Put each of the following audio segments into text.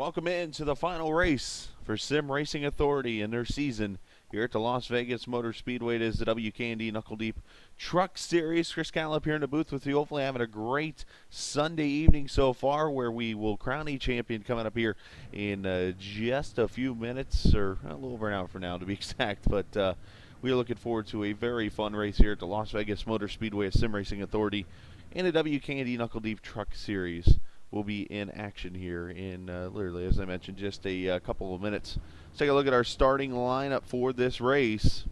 Welcome into the final race for Sim Racing Authority in their season here at the Las Vegas Motor Speedway. It is the WKND Knuckle Deep Truck Series. Chris Callip here in the booth with you. Hopefully having a great Sunday evening so far, where we will crown a champion coming up here in just a few minutes, or a little over an hour from now to be exact. But we are looking forward to a very fun race here at the Las Vegas Motor Speedway of Sim Racing Authority in the WKND Knuckle Deep Truck Series. Will be in action here in literally, as I mentioned, just a couple of minutes. Let's take a look at our starting lineup for this race.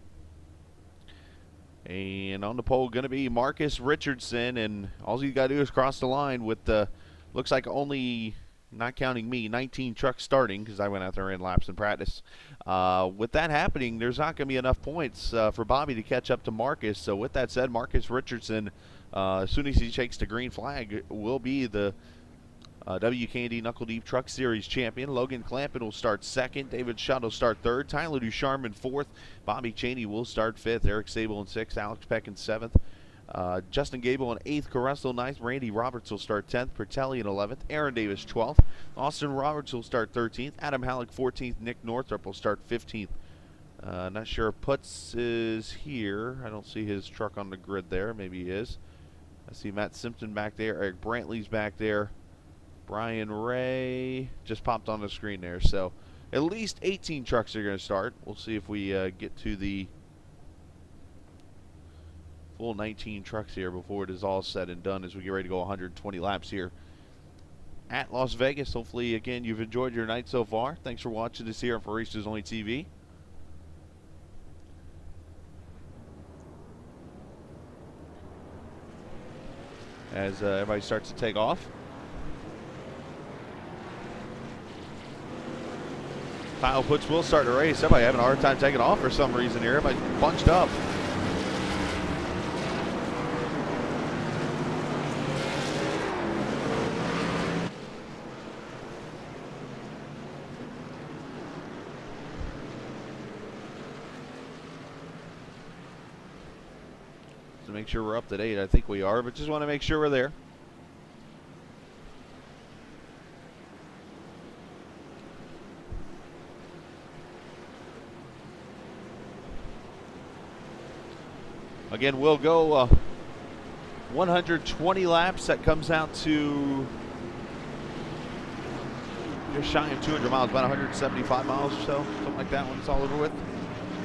And on the pole going to be Marcus Richardson, and all you got to do is cross the line with looks like only, not counting me, 19 trucks starting, because I went out there and laps in practice. With that happening, there's not going to be enough points for Bobby to catch up to Marcus. So with that said, Marcus Richardson, as soon as he shakes the green flag, will be the WKND Knuckle Deep Truck Series champion. Logan Clampin will start second. David Shutt will start third. Tyler Ducharme in fourth. Bobby Cheney will start fifth. Eric Sable in sixth. Alex Peck in seventh. Justin Gable in eighth. Carresto ninth. Randy Roberts will start 10th. Pertelli in 11th. Aaron Davis 12th. Austin Roberts will start 13th. Adam Halleck 14th. Nick Northrup will start 15th. Not sure if Putz is here. I don't see his truck on the grid there. Maybe he is. I see Matt Simpson back there. Eric Brantley's back there. Brian Ray just popped on the screen there. So at least 18 trucks are going to start. We'll see if we get to the full 19 trucks here before it is all said and done, as we get ready to go 120 laps here at Las Vegas. Hopefully, again, you've enjoyed your night so far. Thanks for watching this here for Racers Only TV. As everybody starts to take off. Kyle Putz will start the race. Everybody having a hard time taking off for some reason here. Everybody bunched up. To make sure we're up to date, I think we are, but just want to make sure we're there. Again, we'll go 120 laps. That comes out to just shy of 200 miles, about 175 miles or so, something like that when it's all over with,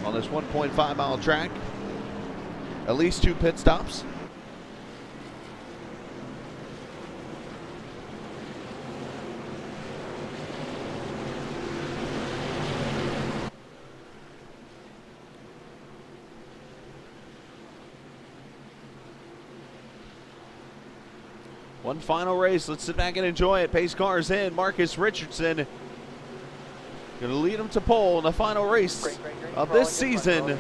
on this 1.5 mile track. At least 2 pit stops. One final race. Let's sit back and enjoy it. Pace cars in. Marcus Richardson going to lead them to pole in the final race of this season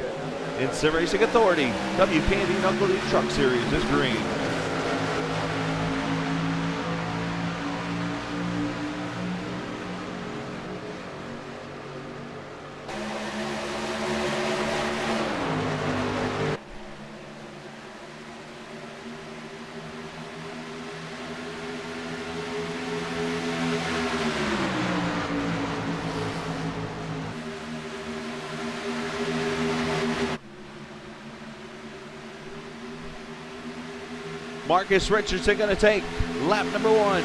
in Sim Racing Authority. WKND Knuckle Deep Truck Series is green. Marcus Richardson going to take lap number 1.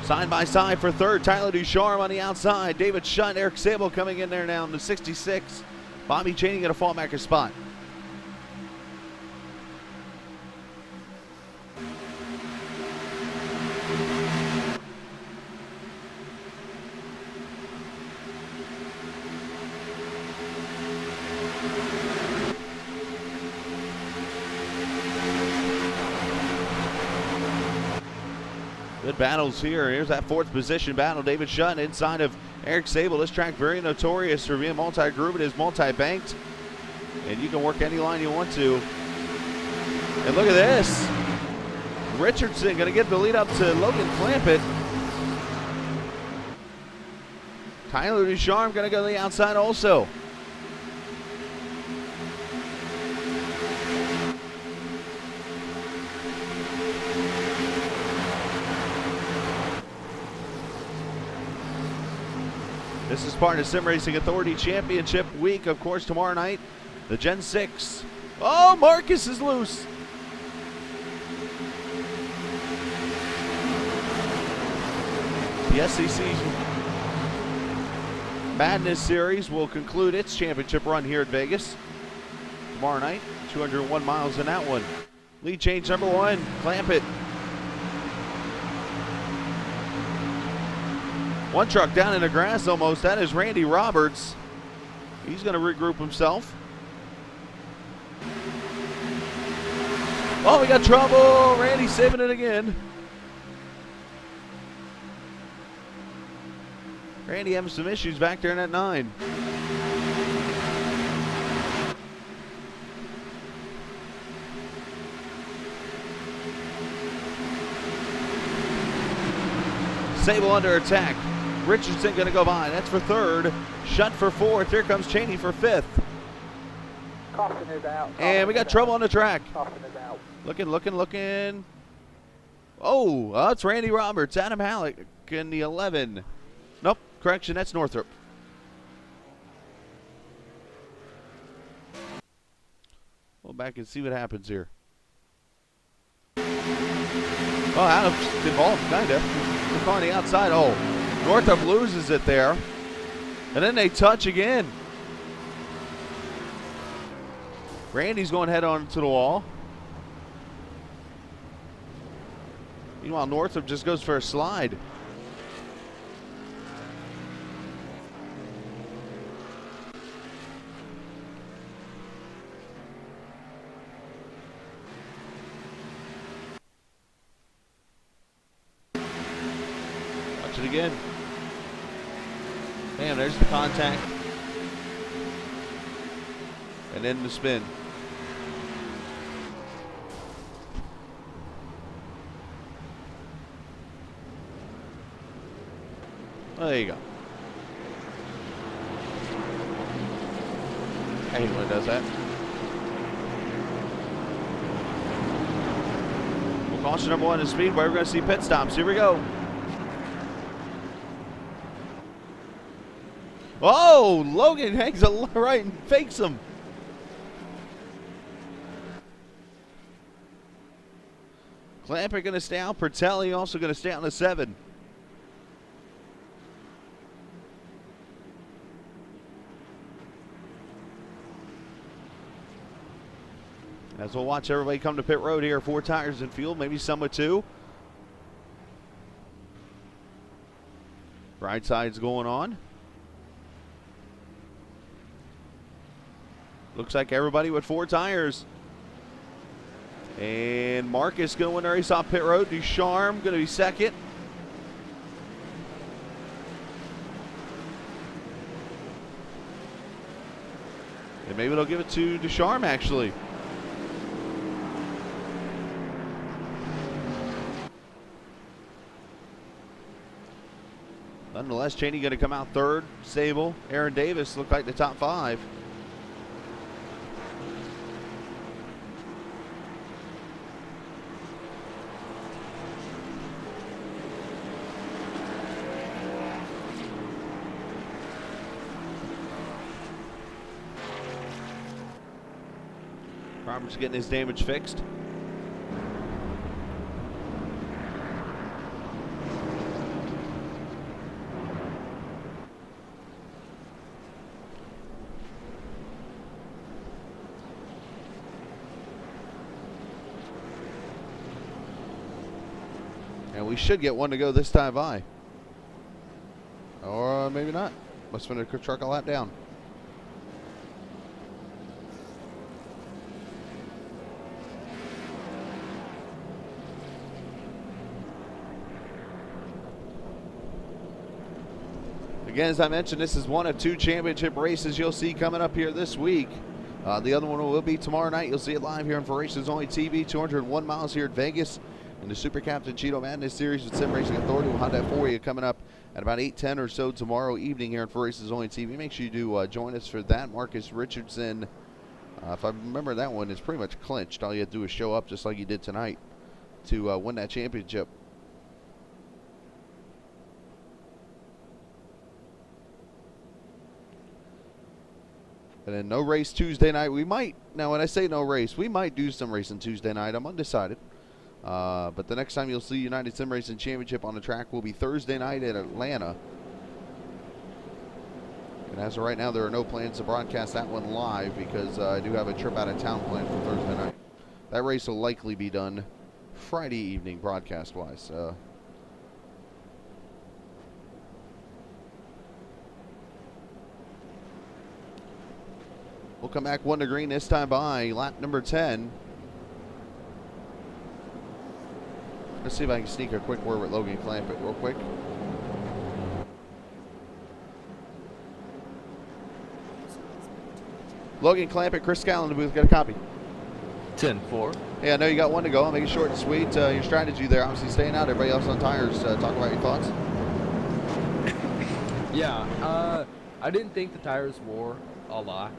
Side by side for third, Tyler Ducharme on the outside. David Shutt, Eric Sable coming in there now in the 66. Bobby Cheney going to fall back a spot. Good battles here. Here's that 4th position battle. David Shutt inside of Eric Sable. This track very notorious for being multi-groove. It is multi-banked, and you can work any line you want to. And look at this. Richardson going to get the lead up to Logan Clampett. Tyler Ducharme going to go to the outside also. This is part of Sim Racing Authority Championship Week. Of course, tomorrow night, the Gen 6. Oh, Marcus is loose. The SEC Madness Series will conclude its championship run here at Vegas tomorrow night. 201 miles in that one. Lead change number 1, clamp it. One truck down in the grass almost. That is Randy Roberts. He's going to regroup himself. Oh, we got trouble. Randy saving it again. Randy having some issues back there in that 9. Sable under attack. Richardson going to go by. That's for 3rd. Shutt for 4th. Here comes Cheney for 5th. Caution is out. And we got trouble on the track. Caution is out. Looking. Oh, that's Randy Roberts. Adam Halleck in the 11. Nope, correction, that's Northrop. We'll back and see what happens here. Oh, Adam's involved, kind of. Look on the outside. Oh, Northrop loses it there. And then they touch again. Randy's going head on to the wall. Meanwhile, Northrop just goes for a slide. Watch it again. Damn, there's the contact. And then the spin. Well, there you go. I hate when it does that. Well, caution number 1 is Speedway. We're going to see pit stops. Here we go. Oh, Logan hangs a right and fakes him. Clamper going to stay out. Pertelli also going to stay out in the 7. As we'll watch everybody come to pit road here, 4 tires in field, maybe some with 2. Right side's going on. Looks like everybody with 4 tires. And Marcus going to win the race off pit road. Ducharme going to be 2nd. And maybe they'll give it to Ducharme actually. Nonetheless, Cheney going to come out 3rd. Sable, Aaron Davis look like the top 5. Roberts getting his damage fixed. And we should get one to go this time by. Or maybe not. Must have been a truck a lap down. Again, as I mentioned, this is one of 2 championship races you'll see coming up here this week. The other one will be tomorrow night. You'll see it live here on For Races Only TV. 201 miles here at Vegas. In the Super Captain Cheeto Madness Series with Sim Racing Authority. We'll have that for you coming up at about 8:10 or so tomorrow evening here on For Races Only TV. Make sure you do join us for that. Marcus Richardson, if I remember that one, is pretty much clinched. All you have to do is show up just like you did tonight to win that championship. And then no race Tuesday night. We might, now when I say no race, we might do some racing Tuesday night. I'm undecided. But the next time you'll see United Sim Racing Championship on the track will be Thursday night at Atlanta. And as of right now, there are no plans to broadcast that one live because I do have a trip out of town planned for Thursday night. That race will likely be done Friday evening broadcast-wise. We'll come back 1 to green this time by lap number 10. Let's see if I can sneak a quick word with Logan Clampett real quick. Logan Clampett, Chris Scallon in the booth, got a copy. 10-4. Yeah, I know you got 1 to go. I'll make it short and sweet. Your strategy there, obviously staying out. Everybody else on tires, talk about your thoughts. Yeah, I didn't think the tires wore a lot.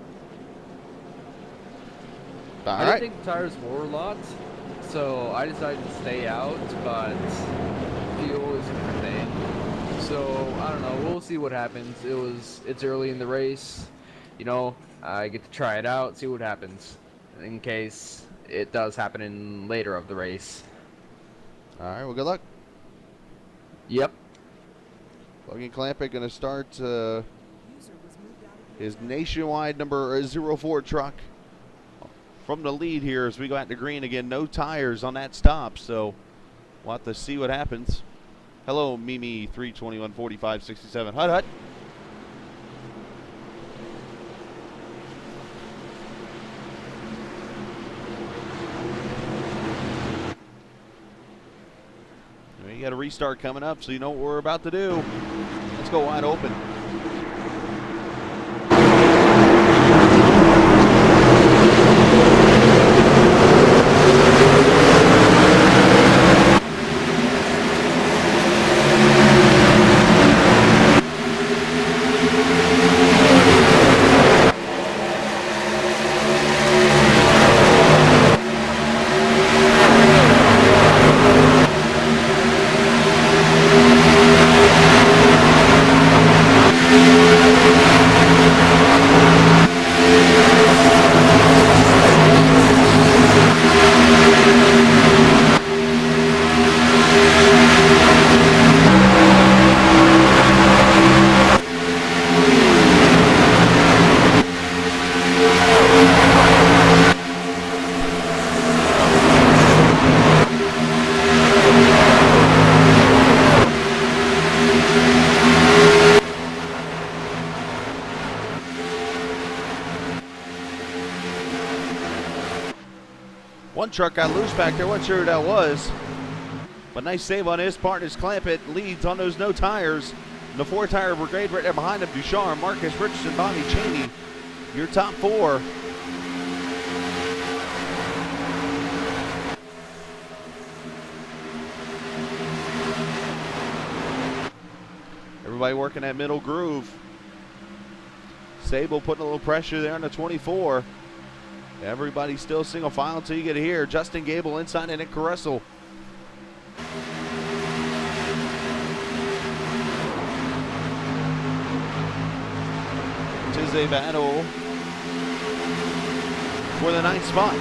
I didn't think the tires wore a lot, so I decided to stay out, but fuel is a different thing. So, I don't know, we'll see what happens. It's early in the race, you know, I get to try it out, see what happens, in case it does happen in later of the race. Alright, well, good luck. Yep. Logan Clampett going to start his nationwide number 04 truck from the lead here as we go out to green again. No tires on that stop, so we'll have to see what happens. Hello, Mimi 321 45 67. Hut hut. You got a restart coming up, so you know what we're about to do. Let's go wide open. One truck got loose back there. Wasn't sure who that was. But nice save on his part as Clampett leads on those no tires. The 4-tire brigade right there behind him. Ducharme, Marcus Richardson, Bobby Cheney. Your top 4. Everybody working that middle groove. Sable putting a little pressure there on the 24. Everybody still single file until you get here. Justin Gable inside and Nick Caressel. It is a battle for the 9th spot.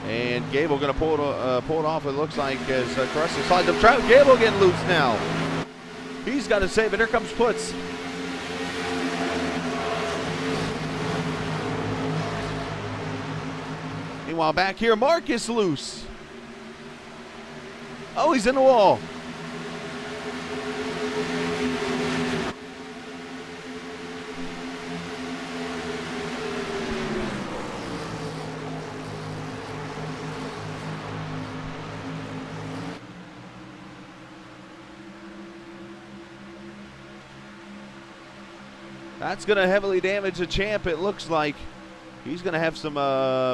And Gable going to pull it off, it looks like, as Caressel slides up. Trout Gable getting loose now. He's got to save it. Here comes Putz. Meanwhile, back here, Marcus loose. Oh, he's in the wall. That's going to heavily damage the champ, it looks like. He's going to have some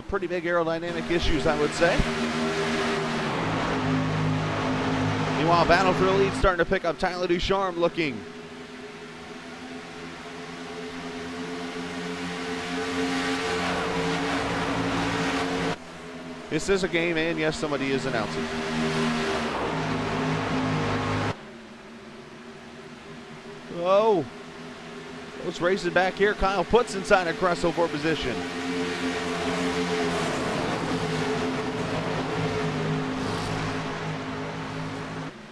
pretty big aerodynamic issues, I would say. Meanwhile, battle for the lead starting to pick up. Tyler Ducharme looking. This is a game, and yes, somebody is announcing. Oh. Let's race it back here. Kyle puts inside a Cressel for position.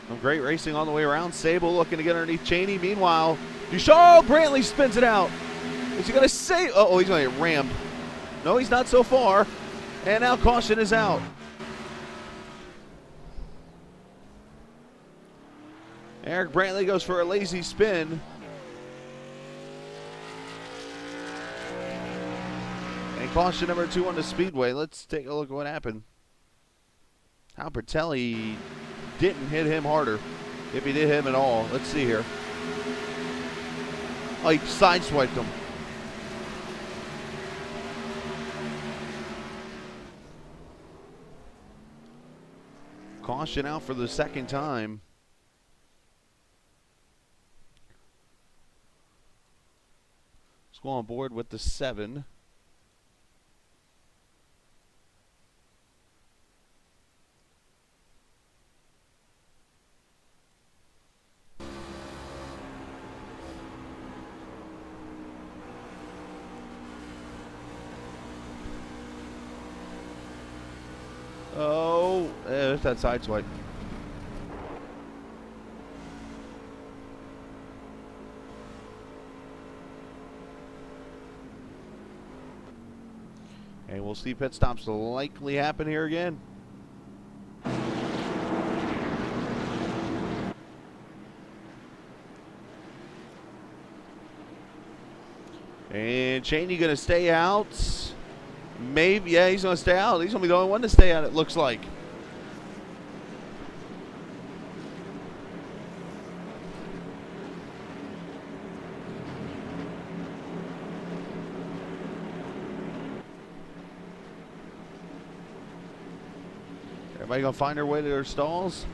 Some great racing on the way around. Sable looking to get underneath Cheney. Meanwhile, Ducharme Brantley spins it out. Is he going to save? Oh, he's going to get rammed. No, he's not so far. And now caution is out. Eric Brantley goes for a lazy spin. And caution number 2 on the speedway. Let's take a look at what happened. How Bertelli didn't hit him harder, if he did him at all. Let's see here. Oh, he sideswiped him. Caution out for the second time. Let's go on board with the 7. Oh, there's that side swipe. And we'll see pit stops likely happen here again. And Cheney going to stay out. Maybe, yeah, he's going to stay out. He's going to be the only one to stay out, it looks like. Everybody going to find their way to their stalls?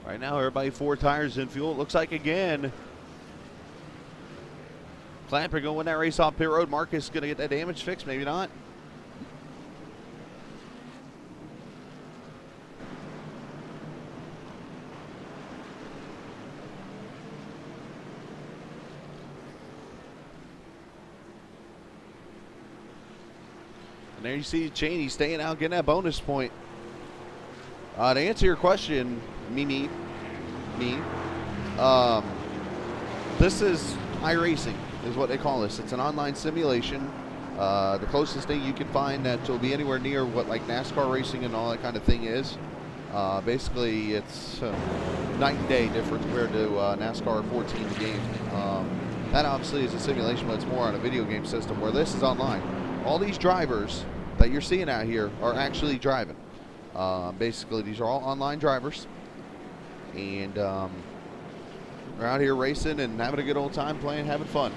Right now, everybody 4 tires in fuel. It looks like again. Clamper going to win that race off pit road. Marcus going to get that damage fixed. Maybe not. And there you see Cheney staying out, getting that bonus point. To answer your question, this is iRacing, is what they call this. It's an online simulation. The closest thing you can find that will be anywhere near what like NASCAR racing and all that kind of thing is. Basically, it's night and day difference compared to NASCAR 14 the game. That obviously is a simulation, but it's more on a video game system, where this is online. All these drivers that you're seeing out here are actually driving. Basically, these are all online drivers, and we're out here racing and having a good old time playing, having fun.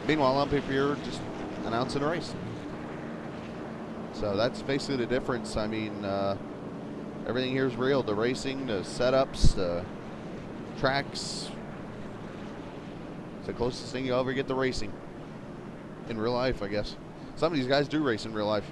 Meanwhile, I'm here just announcing a race. So that's basically the difference. I mean, everything here is real. The racing, the setups, the tracks. It's the closest thing you'll ever get to racing in real life, I guess. Some of these guys do race in real life.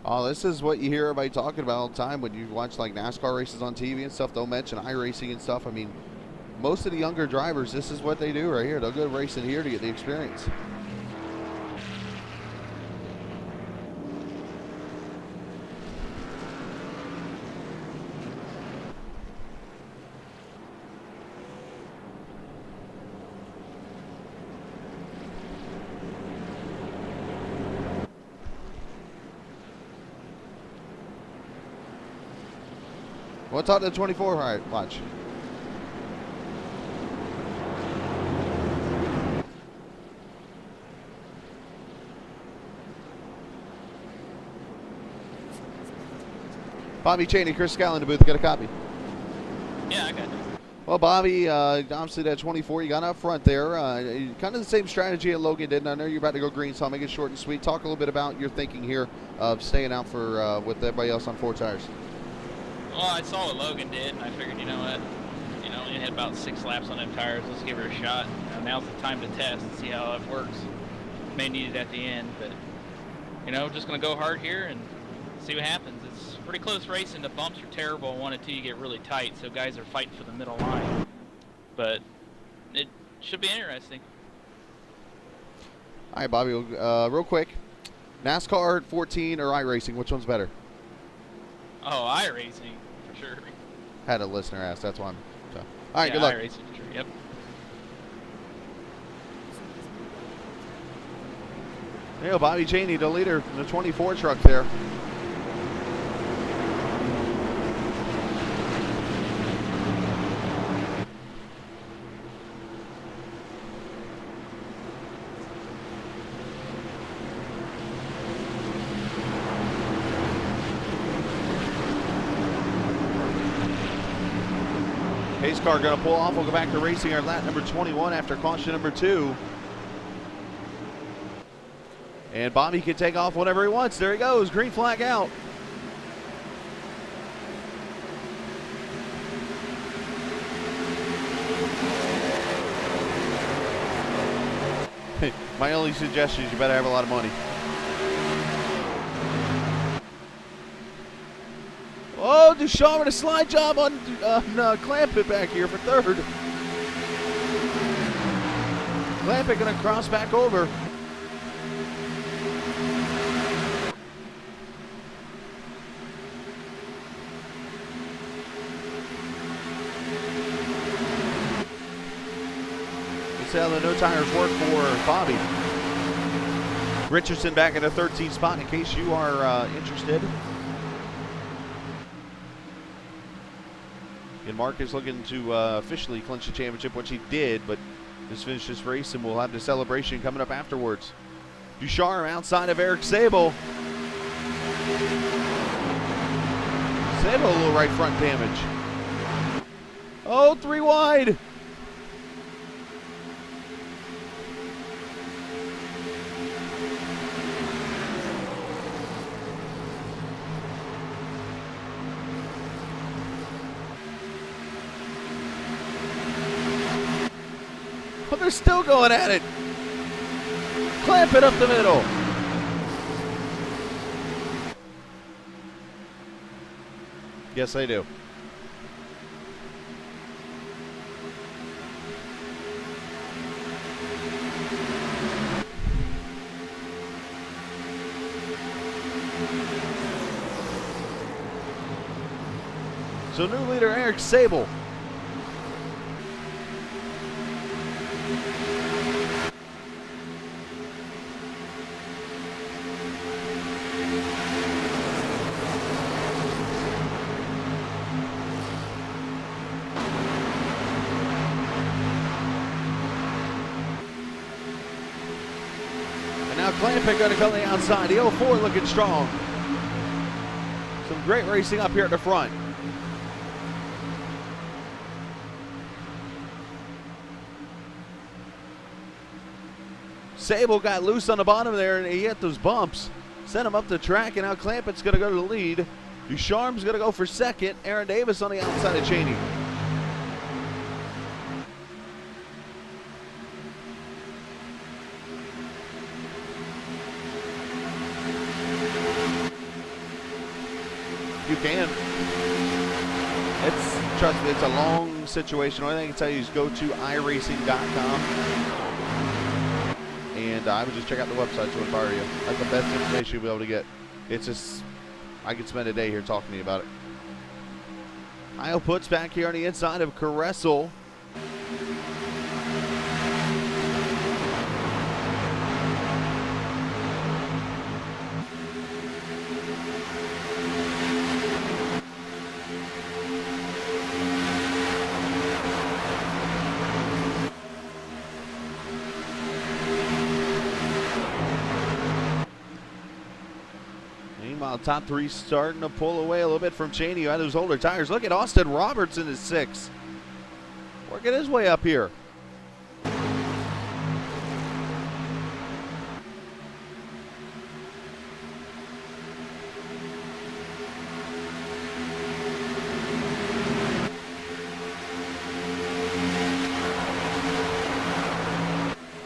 Oh, this is what you hear everybody talking about all the time when you watch like NASCAR races on TV and stuff. They'll mention iRacing and stuff. I mean, most of the younger drivers, this is what they do right here. They'll go racing here to get the experience. What's up to 24? All right, watch. Bobby Cheney, Chris Scala in the booth. Got a copy. Yeah, I got you. Well, Bobby, obviously that 24, you got up front there. Kind of the same strategy that Logan did. And I know you're about to go green, so I'll make it short and sweet. Talk a little bit about your thinking here of staying out for with everybody else on 4 tires. Well, I saw what Logan did, and I figured, you know what? You know, he had about 6 laps on them tires. Let's give her a shot. Now's the time to test and see how it works. May need it at the end, but, you know, just going to go hard here and see what happens. It's pretty close racing. The bumps are terrible 1 and 2. You get really tight, so guys are fighting for the middle line. But it should be interesting. All right, Bobby, real quick. NASCAR 14 or iRacing, which one's better? Oh, iRacing, for sure. Had a listener ask, that's why I'm... So. All right, yeah, good luck. iRacing, for sure, yep. There you go, Bobby Cheney, the leader in the 24 truck there. Pace car going to pull off. We'll go back to racing our lap number 21 after caution number 2. And Bobby can take off whenever he wants. There he goes. Green flag out. My only suggestion is you better have a lot of money. Oh, Duchamp with a slide job on Clampett back here for 3rd. Clampett going to cross back over. See how the no tires work for Bobby. Richardson back in the 13th spot in case you are interested. And Mark is looking to officially clinch the championship, which he did, but just finished this race and we'll have the celebration coming up afterwards. Ducharme outside of Eric Sable. Sable a little right front damage. Oh, 3 wide. But they're still going at it. Clamp it up the middle. Yes, they do. So new leader Eric Sable. Now Clampett going to go on the outside. The 04 looking strong. Some great racing up here at the front. Sable got loose on the bottom there and he hit those bumps. Sent him up the track and now Clampett's going to go to the lead. Ducharme's going to go for 2nd. Aaron Davis on the outside of Cheney. You can. Trust me, it's a long situation. Only thing I can tell you is go to iRacing.com and I would just check out the website to empower you. That's the best information you'll be able to get. It's just, I could spend a day here talking to you about it. Kyle puts back here on the inside of Caressel. Wow, top three starting to pull away a little bit from Cheney, who had those older tires. Look at Austin Roberts in his 6. Working his way up here.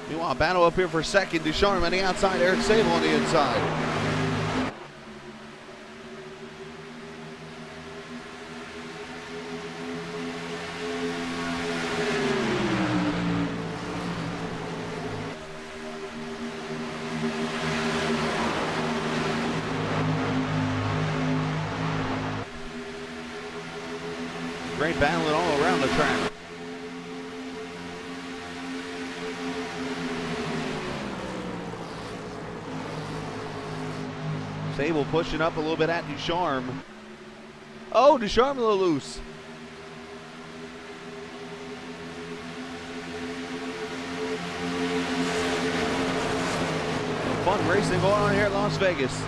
Meanwhile, battle up here for second. Ducharme on the outside, Eric Sable on the inside. Great battling all around the track. Sable pushing up a little bit at Ducharme. Oh, Ducharme a little loose. Fun racing going on here at Las Vegas.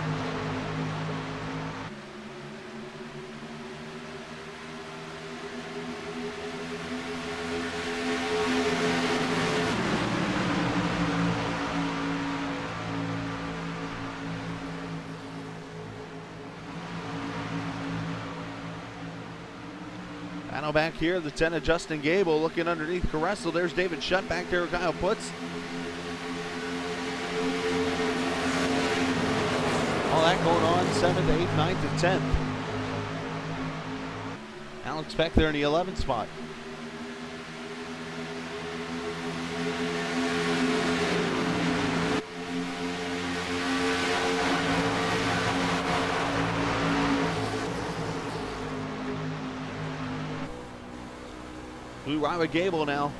Now back here, the 10 of Justin Gable looking underneath Caressel. There's David Shutt back there with Kyle Putz. All that going on, 7th, 8th, 9th, and 10th. Alex Peck there in the 11th spot. Blue ride with Gable now.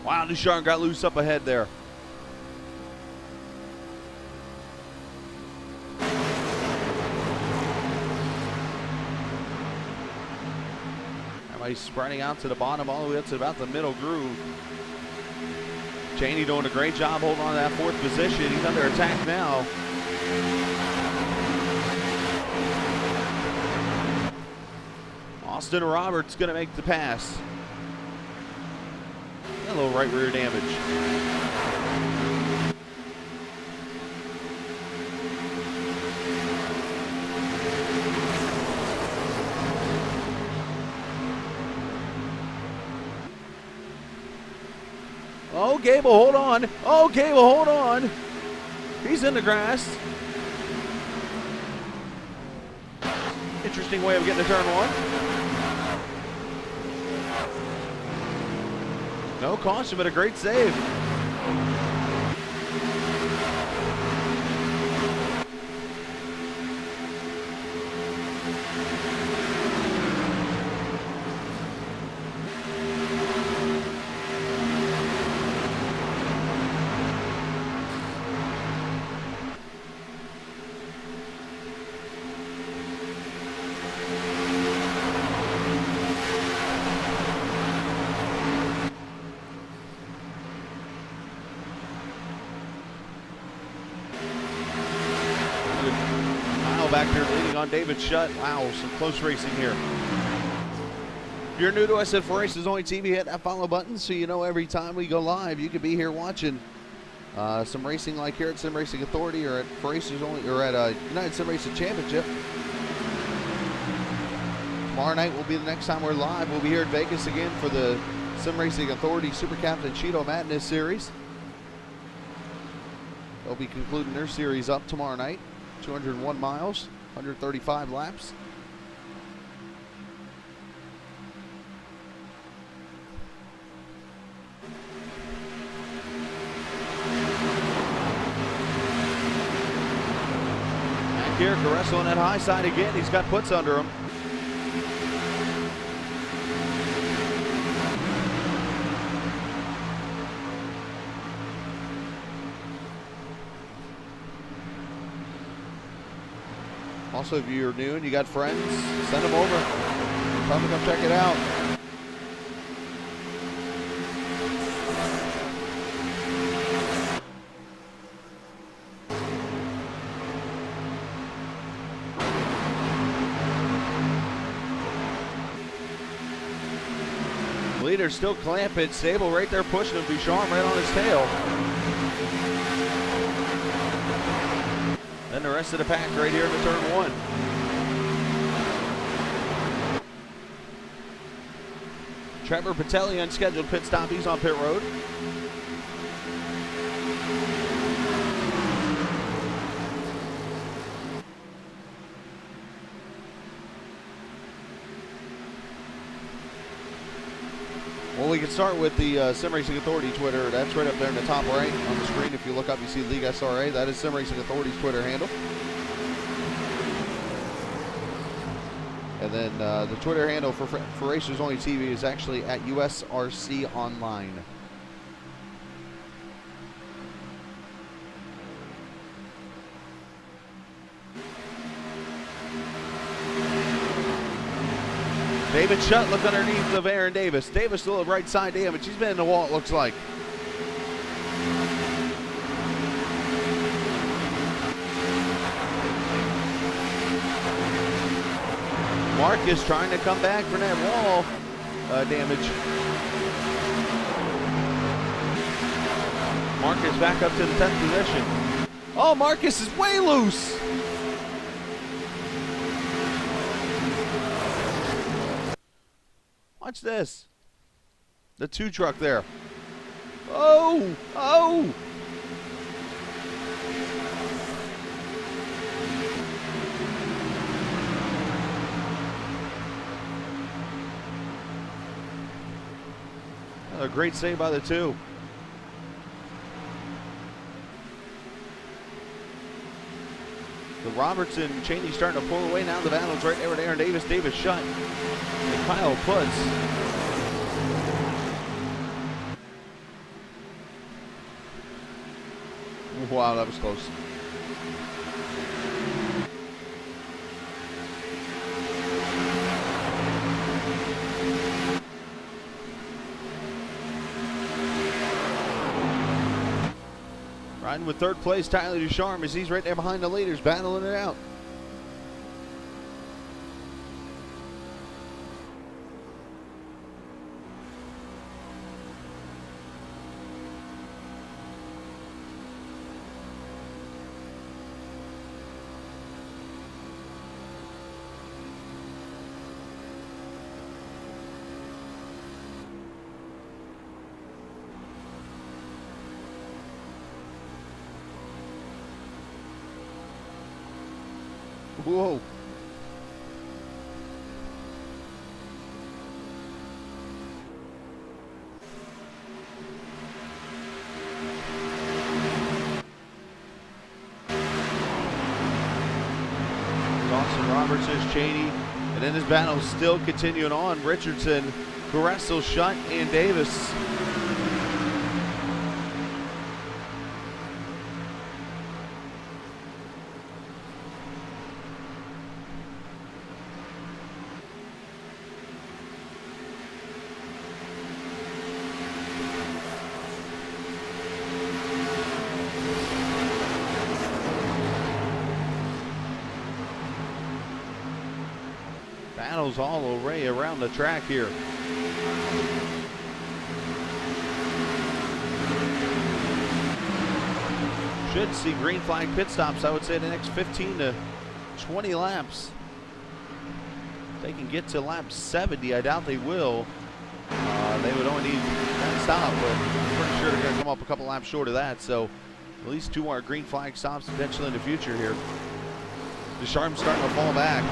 Wow, Ducharme got loose up ahead there. Everybody's spreading out to the bottom all the way up to about the middle groove. Cheney doing a great job holding on to that 4th position. He's under attack now. Austin Roberts going to make the pass. A little right rear damage. Oh, Gable, hold on. Oh, Gable, hold on. He's in the grass. Interesting way of getting to turn 1. No caution, but a great save. Back there leading on David Shutt. Wow, some close racing here. If you're new to us at For Races Only TV, hit that follow button so you know every time we go live, you could be here watching some racing like here at Sim Racing Authority or at For Races Only or at United Sim Racing Championship. Tomorrow night will be the next time we're live. We'll be here at Vegas again for the Sim Racing Authority Super Captain Cheeto Madness Series. They'll be concluding their series up tomorrow night. 201 miles, 135 laps. here. Carresso on that high side again. He's got puts under him. Also, if you're new and you got friends, send them over. Tell them to come check it out. Leader still clamping. Stable right there pushing him. Ducharme right on his tail. Then the rest of the pack right here in the turn one. Trevor Patelli unscheduled pit stop. He's on pit road. Well, we can start with the Sim Racing Authority Twitter. That's right up there in the top right on the screen. If you look up, you see League SRA. That is Sim Racing Authority's Twitter handle. And then the Twitter handle for Racers Only TV is actually at USRC Online. David Shutt look underneath of Aaron Davis. Davis still right side damage. He's been in the wall, it looks like. Marcus trying to come back from that wall damage. Marcus back up to the 10th position. Oh, Marcus is way loose. Watch this. The 2 truck there. Oh, oh. A great save by the 2. The Robertson Cheney starting to pull away now. The battle's right there with Aaron Davis. Davis Shutt. And Kyle Puts. Wow, that was close. Riding with 3rd place, Tyler Ducharme, as he's right there behind the leaders, battling it out. Whoa. Dawson Roberts is Cheney. And then this battle is still continuing on. Richardson, Carresso, Shutt, and Davis. Battles all array around the track here. Should see green flag pit stops, I would say, the next 15 to 20 laps. If they can get to lap 70, I doubt they will. They would only need that stop, but I'm pretty sure they're going to come up a couple laps short of that. So at least 2 more green flag stops potentially in the future here. Ducharme's starting to fall back.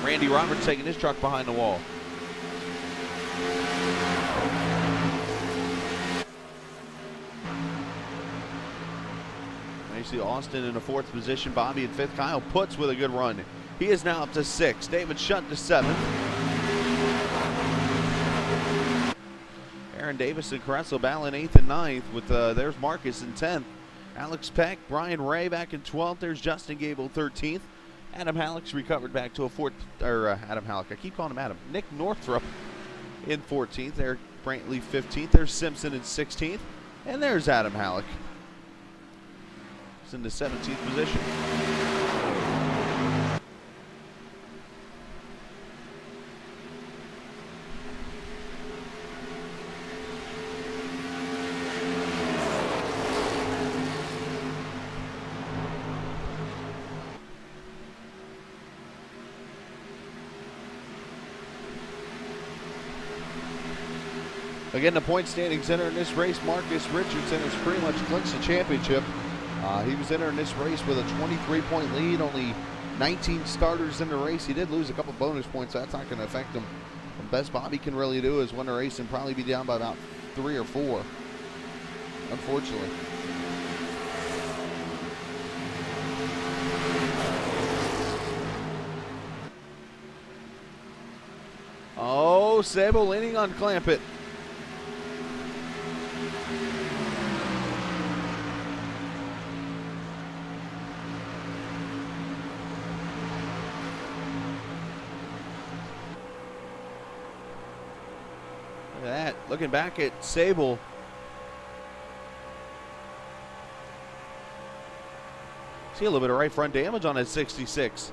Randy Roberts taking his truck behind the wall. see Austin in the 4th position, Bobby in 5th. Kyle Putz with a good run. He is now up to 6th. David Shutt to 7th. Aaron Davis and Kressel battling 8th and 9th with there's Marcus in 10th. Alex Peck, Brian Ray back in 12th. There's Justin Gable 13th. Adam Halleck's recovered back to a 4th, Adam Halleck. I keep calling him Adam. Nick Northrup in 14th. Eric Brantley 15th. There's Simpson in 16th. And there's Adam Halleck. He's in the 17th position. Again, the point standing center in this race, Marcus Richardson, has pretty much clinched the championship. He was entering this race with a 23-point lead, only 19 starters in the race. He did lose a couple bonus points, so that's not going to affect him. The best Bobby can really do is win the race and probably be down by about 3 or 4, unfortunately. Oh, Sable leaning on Clampett. Look at that. Looking back at Sable. See a little bit of right front damage on that 66.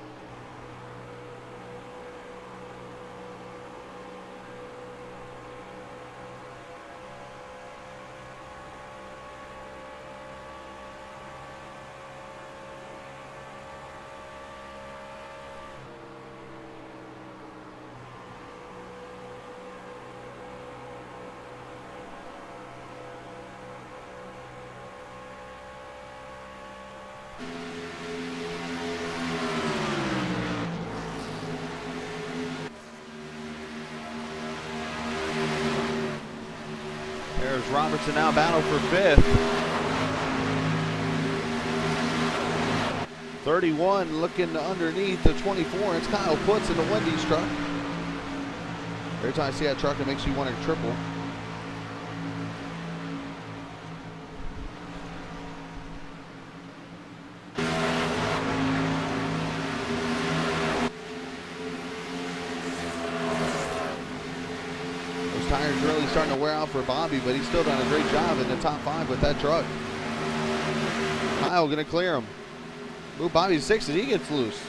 There's Robertson now battle for 5th. 31 looking underneath the 24. It's Kyle Putz in the Wendy's truck. Every time I see that truck, it makes you want to triple. Tires really starting to wear out for Bobby, but he's still done a great job in the top 5 with that truck. Kyle gonna clear him. Move Bobby to 6 as he gets loose.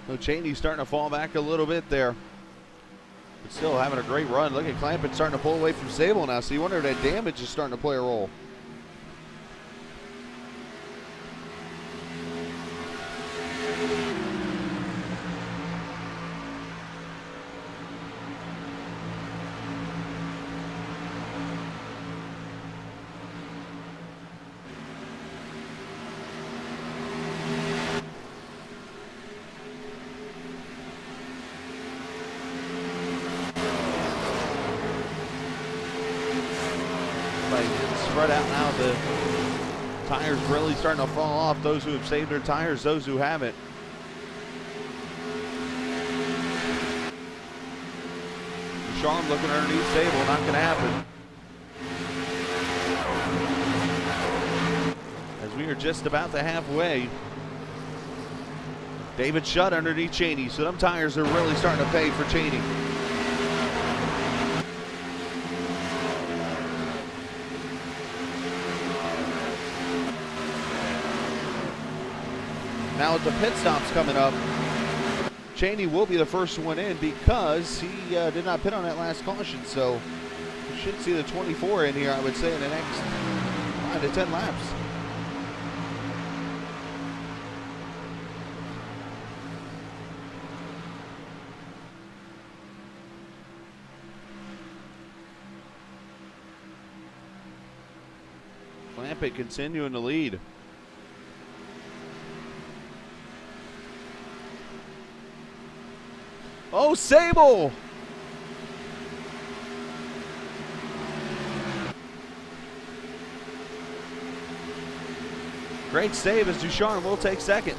So Cheney's starting to fall back a little bit there, but still having a great run. Look at Clampett starting to pull away from Sable now, so you wonder if that damage is starting to play a role. Spread out now. The tires really starting to fall off. Those who have saved their tires, those who haven't. Sharm looking underneath Sable, not going to happen. As we are just about to halfway. David Shutt underneath Cheney, so them tires are really starting to pay for Cheney. Now with the pit stops coming up, Cheney will be the first one in because he did not pit on that last caution. So we should see the 24 in here, I would say, in the next 5 to 10 laps. Clampett continuing to lead. Oh, Sable! Great save as Ducharme will take second.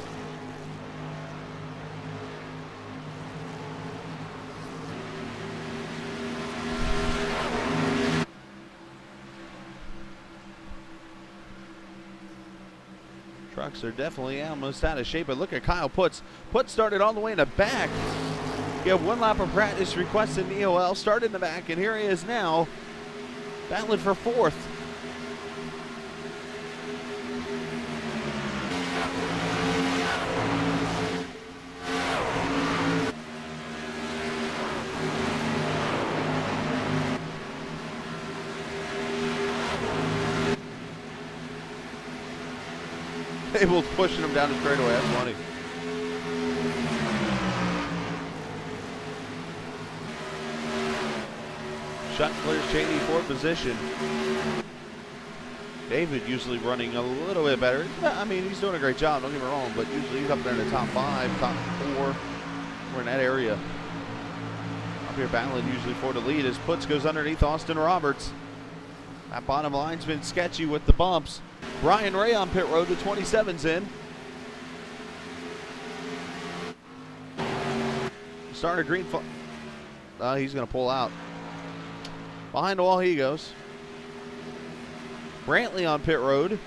Trucks are definitely almost out of shape, but look at Kyle Putz. Putz started all the way in the back. You have one lap of practice requested in the EOL, started in the back, and here he is now, battling for fourth. Able to pushing him down the straightaway, that's funny. Shot clears Cheney for position. David usually running a little bit better. I mean, he's doing a great job, don't get me wrong, but usually he's up there in the top 5, top 4. We're in that area. Up here battling usually for the lead as Putz goes underneath Austin Roberts. That bottom line's been sketchy with the bumps. Brian Ray on pit road, the 27's in. Starter green flag. He's going to pull out. Behind the wall he goes. Brantley on pit road.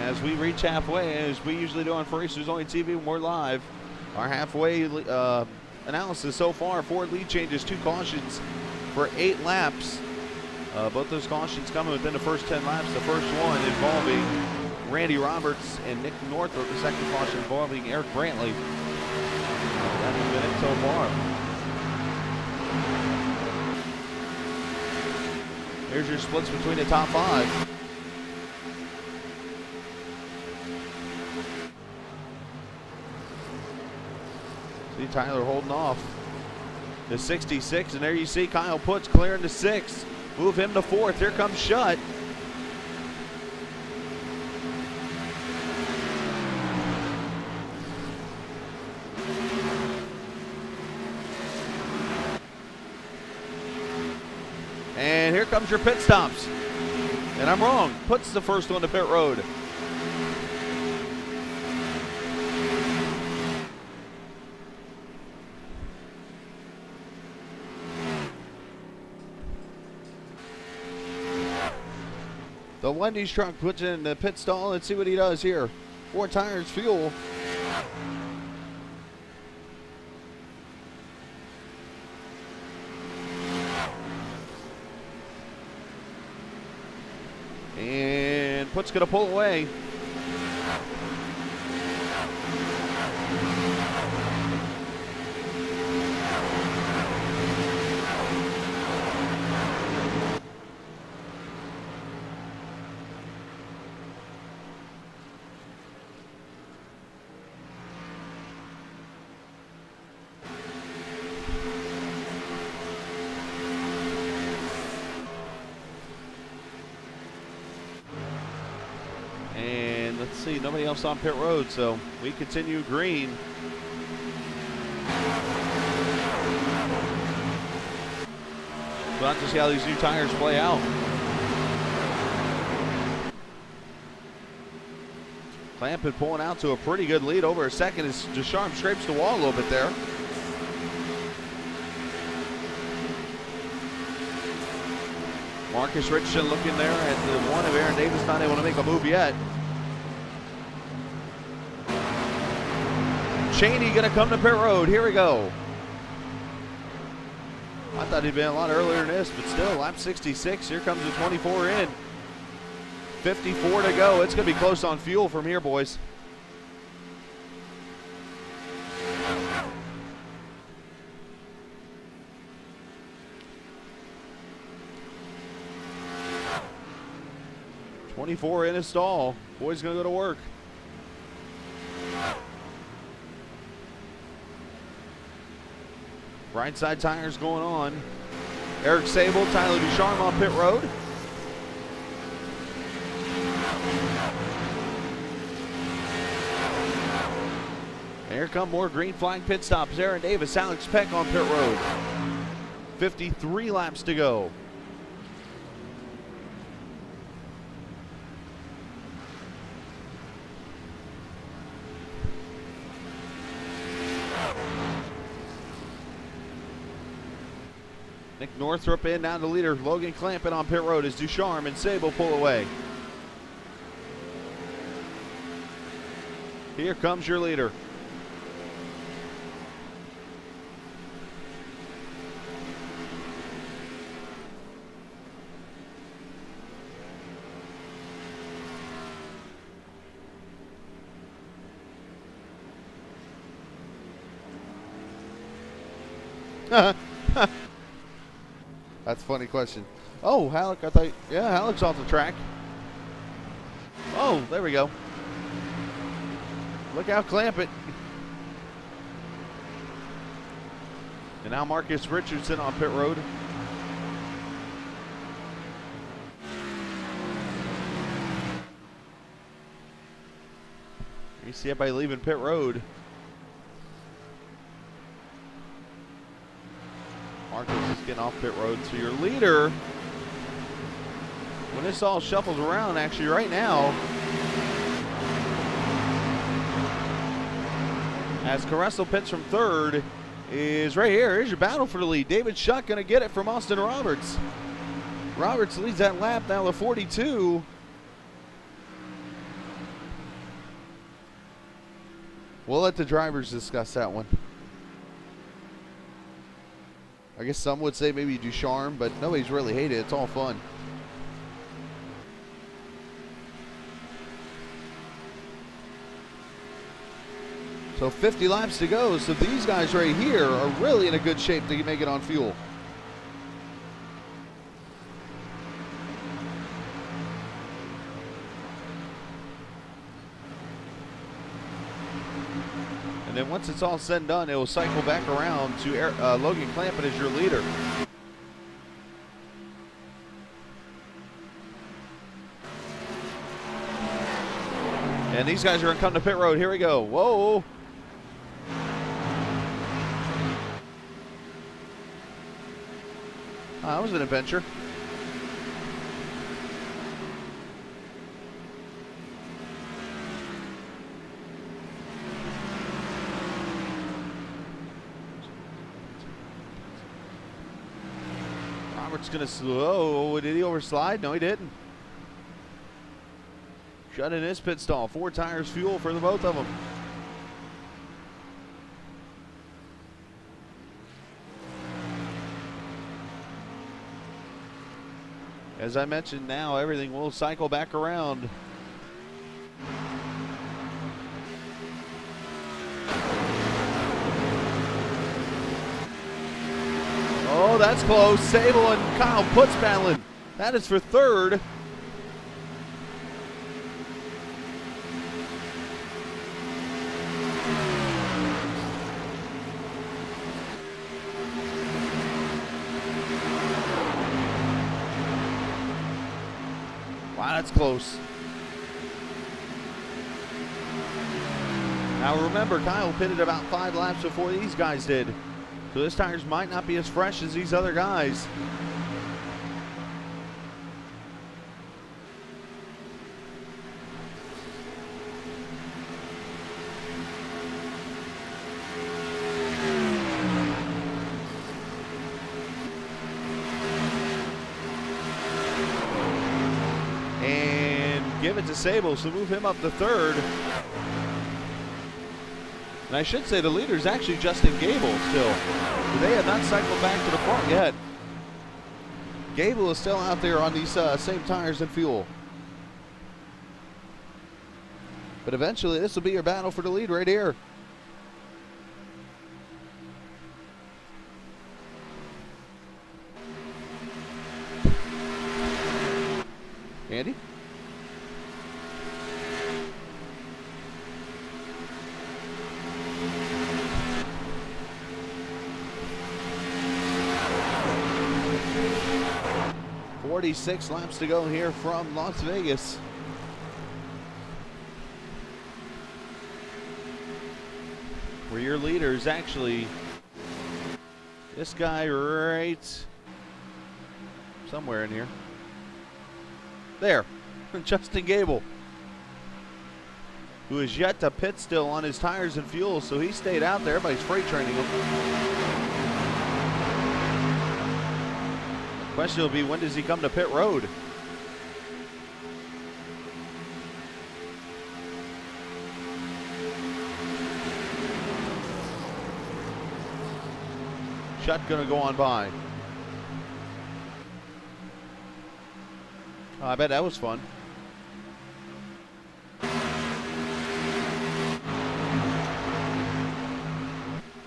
As we reach halfway, as we usually do on Racers Only TV when we're live, our halfway analysis so far: 4 lead changes, 2 cautions for 8 laps. Both those cautions coming within the first 10 laps. The first one involving Randy Roberts and Nick Northrup. The second caution involving Eric Brantley. That has been it so far. Here's your splits between the top 5. See Tyler holding off the 66, and there you see Kyle Putz clearing the 6. Move him to 4th. Here comes Shutt. And here comes your pit stops. And I'm wrong. Putz the first one to pit road. The Wendy's truck puts in the pit stall. Let's see what he does here. 4 tires, fuel. And Put's going to pull away. And let's see, nobody else on pit road, so we continue green. We'll have to see how these new tires play out. Clampett pulling out to a pretty good lead over a second as Ducharme scrapes the wall a little bit there. Marcus Richardson looking there at the one of Aaron Davis, not able to make a move yet. Cheney gonna come to pit road. Here we go. I thought he'd been a lot earlier than this, but still, lap 66. Here comes the 24 in. 54 to go. It's going to be close on fuel from here, boys. .24 in a stall. Boy's going to go to work. Right side tires going on. Eric Sable, Tyler Ducharme on pit road. And here come more green flag pit stops. Aaron Davis, Alex Peck on pit road. 53 laps to go. Nick Northrup in, down the leader. Logan Clampett on pit road as Ducharme and Sable pull away. Here comes your leader. That's a funny question. Oh, Halleck, I thought, yeah, Halleck's off the track. Oh, there we go. Look out, Clampett. And now Marcus Richardson on pit road. You see everybody leaving pit road. Marcus is getting off pit road. So your leader, when this all shuffles around, actually right now, as Carresso pits from third, is right here. Here's your battle for the lead. David Shuck going to get it from Austin Roberts. Roberts leads that lap now to 42. We'll let the drivers discuss that one. I guess some would say maybe Ducharme, but nobody's really hated it. It's all fun. So 50 laps to go. So these guys right here are really in a good shape to make it on fuel. And then once it's all said and done, it will cycle back around to Logan Clampett as your leader. And these guys are going to come to pit road. Here we go. Whoa. That was an adventure. Roberts going to slow. Did he overslide? No, he didn't. Shut in his pit stall. 4 tires fuel for the both of them. As I mentioned, now everything will cycle back around. Oh, that's close. Sable and Kyle Putz battling. That is for third. Wow, that's close. Now remember, Kyle pitted about 5 laps before these guys did. So his tires might not be as fresh as these other guys. And give it to Sable, so move him up to third. And I should say the leader is actually Justin Gable still. They have not cycled back to the front yet. Gable is still out there on these same tires and fuel. But eventually this will be your battle for the lead right here. Andy? "46 laps to go here from Las Vegas." Where your leader is actually this guy right somewhere in here. There, Justin Gable, who is yet to pit still on his tires and fuel, so he stayed out there. Everybody's freight training him. The question will be, when does he come to pit road? Shut gonna go on by. Oh, I bet that was fun.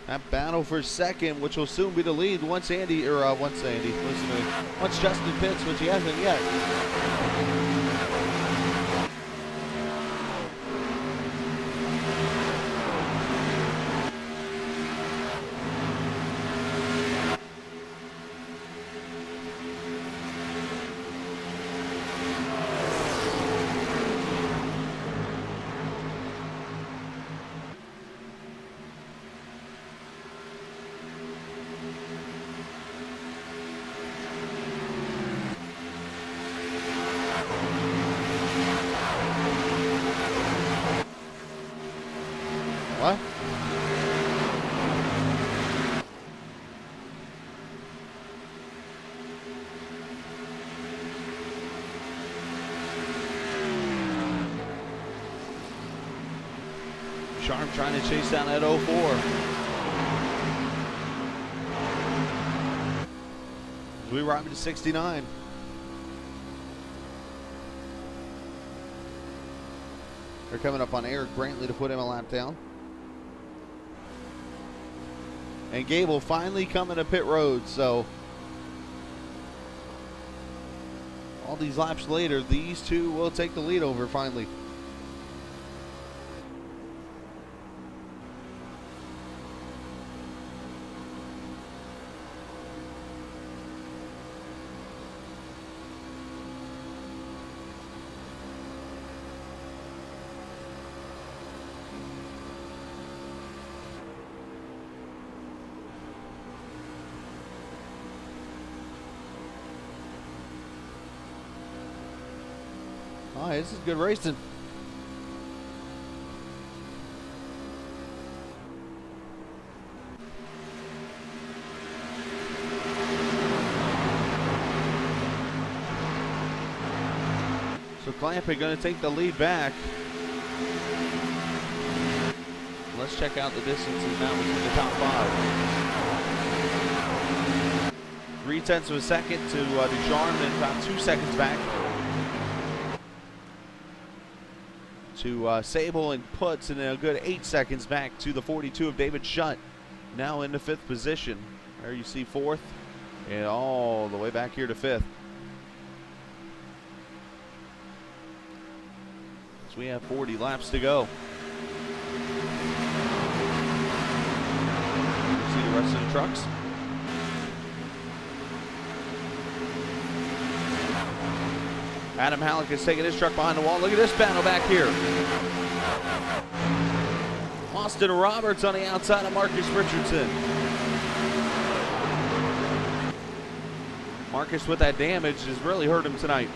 That battle for second, which will soon be the lead once Justin pits, which he hasn't yet. What? Sharp trying to chase down that 04. As we arrive at 69. They're coming up on Eric Brantley to put him a lap down. And Gable finally coming to pit road, so all these laps later, these two will take the lead over finally. Oh, this is good racing. So Clampett going to take the lead back. Let's check out the distances now between the top five. 0.3 of a second to Ducharme, and about 2 seconds back to Sable and Putz, and then a good 8 seconds back to the 42 of David Shutt, now in the 5th position. There you see 4th, and all the way back here to 5th. So we have 40 laps to go. See the rest of the trucks. Adam Halleck is taking his truck behind the wall. Look at this battle back here. Austin Roberts on the outside of Marcus Richardson. Marcus with that damage has really hurt him tonight.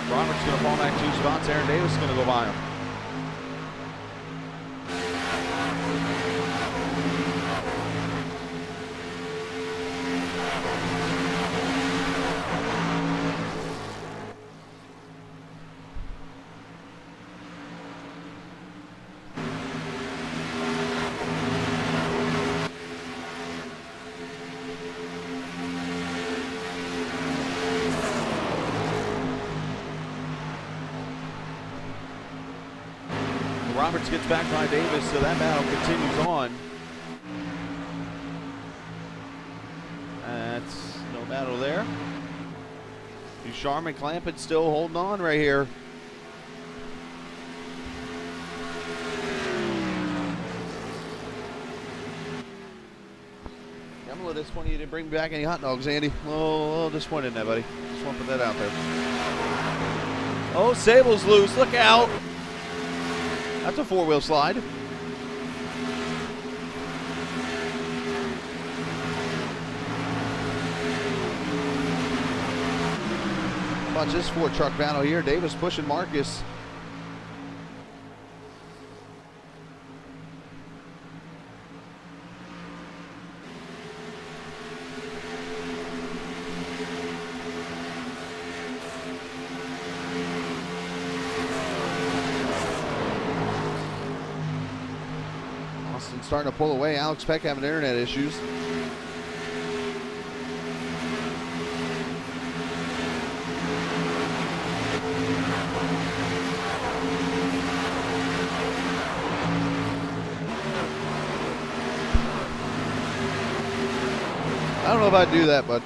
Roberts going to fall back 2 spots. Aaron Davis is going to go by him. Roberts gets back by Davis, so that battle continues on. That's no battle there. Ducharme and Clampett still holding on right here. I'm a little disappointed you didn't bring back any hot dogs, Andy. A little disappointed in that, buddy. Just want to put that out there. Oh, Sable's loose. Look out. That's a four-wheel slide. Watch this four-truck battle here. Davis pushing Marcus. Austin starting to pull away. Alex Peck having internet issues. I don't know if I'd do that, but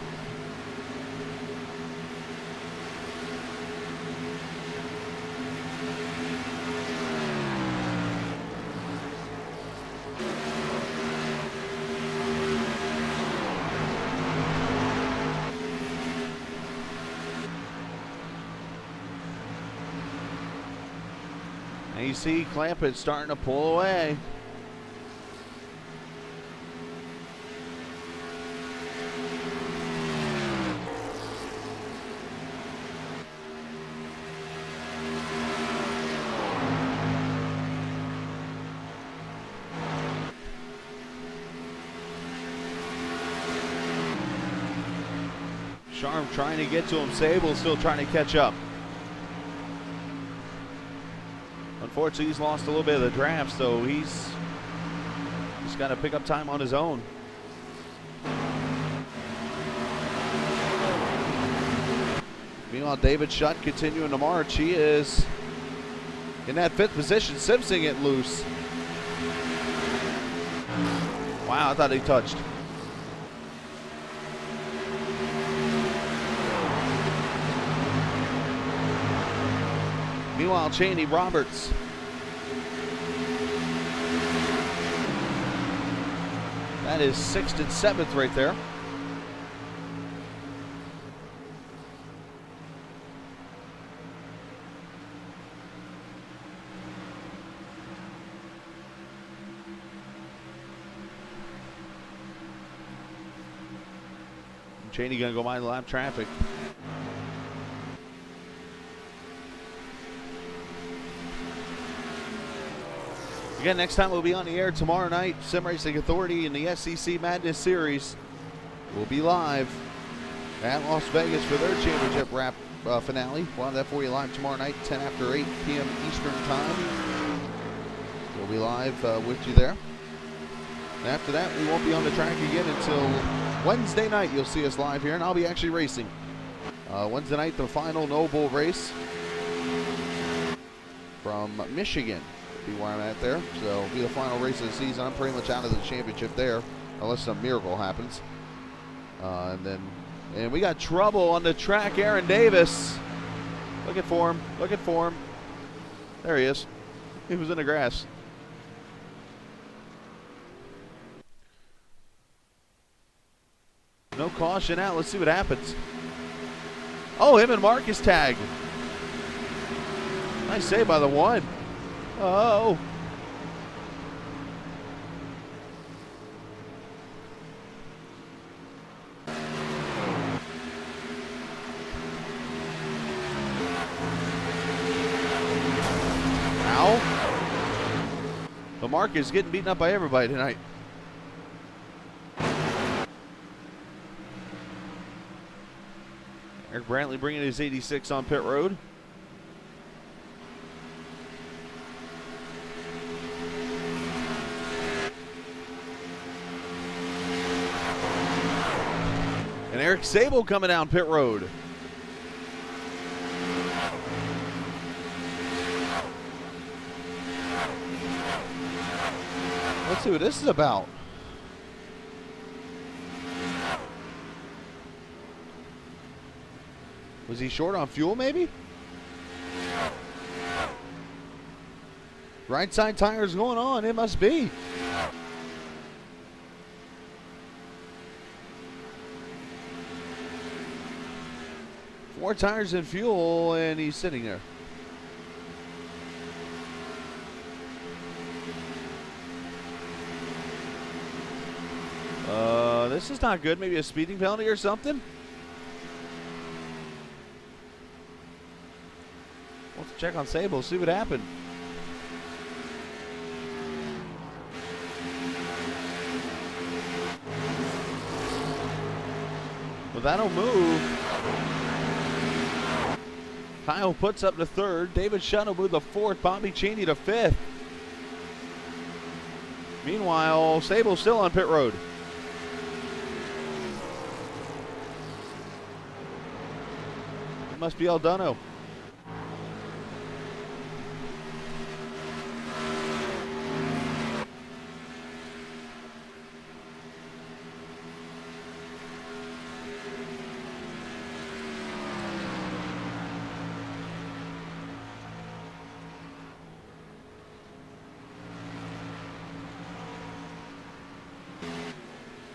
and you see Clampett starting to pull away. Sharm trying to get to him. Sable still trying to catch up. Unfortunately, he's lost a little bit of the draft, so he's got to pick up time on his own. Meanwhile, David Shutt continuing to march. He is in that fifth position. Simpson it loose. Wow, I thought he touched. Meanwhile, Cheney Roberts. That is 6th and 7th right there. Cheney gonna go by the lap traffic. Again, next time we'll be on the air tomorrow night. Sim Racing Authority in the SEC Madness Series will be live at Las Vegas for their championship wrap finale. We'll have that for you live tomorrow night, 10 after 8 p.m. Eastern Time. We'll be live with you there. And after that, we won't be on the track again until Wednesday night. You'll see us live here, and I'll be actually racing. Wednesday night, the final No Bull race from Michigan. Be where I'm at there. So it'll be the final race of the season. I'm pretty much out of the championship there, unless some miracle happens. And we got trouble on the track. Aaron Davis. Looking for him. Looking for him. There he is. He was in the grass. No caution out. Let's see what happens. Oh, him and Marcus tagged. Nice save by the one. Oh. Ow. The Marcus getting beaten up by everybody tonight. Eric Brantley bringing his 86 on pit road. And Eric Sable coming down pit road. Let's see what this is about. Was he short on fuel, maybe? Right side tire's going on. It must be. Four tires and fuel, and he's sitting there. This is not good. Maybe a speeding penalty or something. Let's check on Sable, see what happened. Well, that'll move. Kyle puts up to third. David Shuttleboo to fourth. Bobby Cheney to fifth. Meanwhile, Sable's still on pit road. It must be Aldano.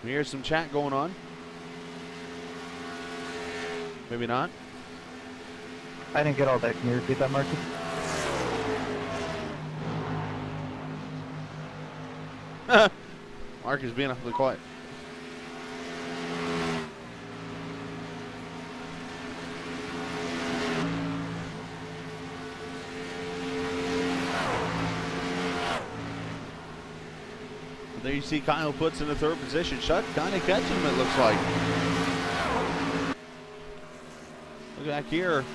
Here's some chat going on. Maybe not. I didn't get all that. Can you repeat that, Marcus? Mark is being awfully quiet. There you see Kyle puts in the third position. Shutt kind of catching him, it looks like. Look back here.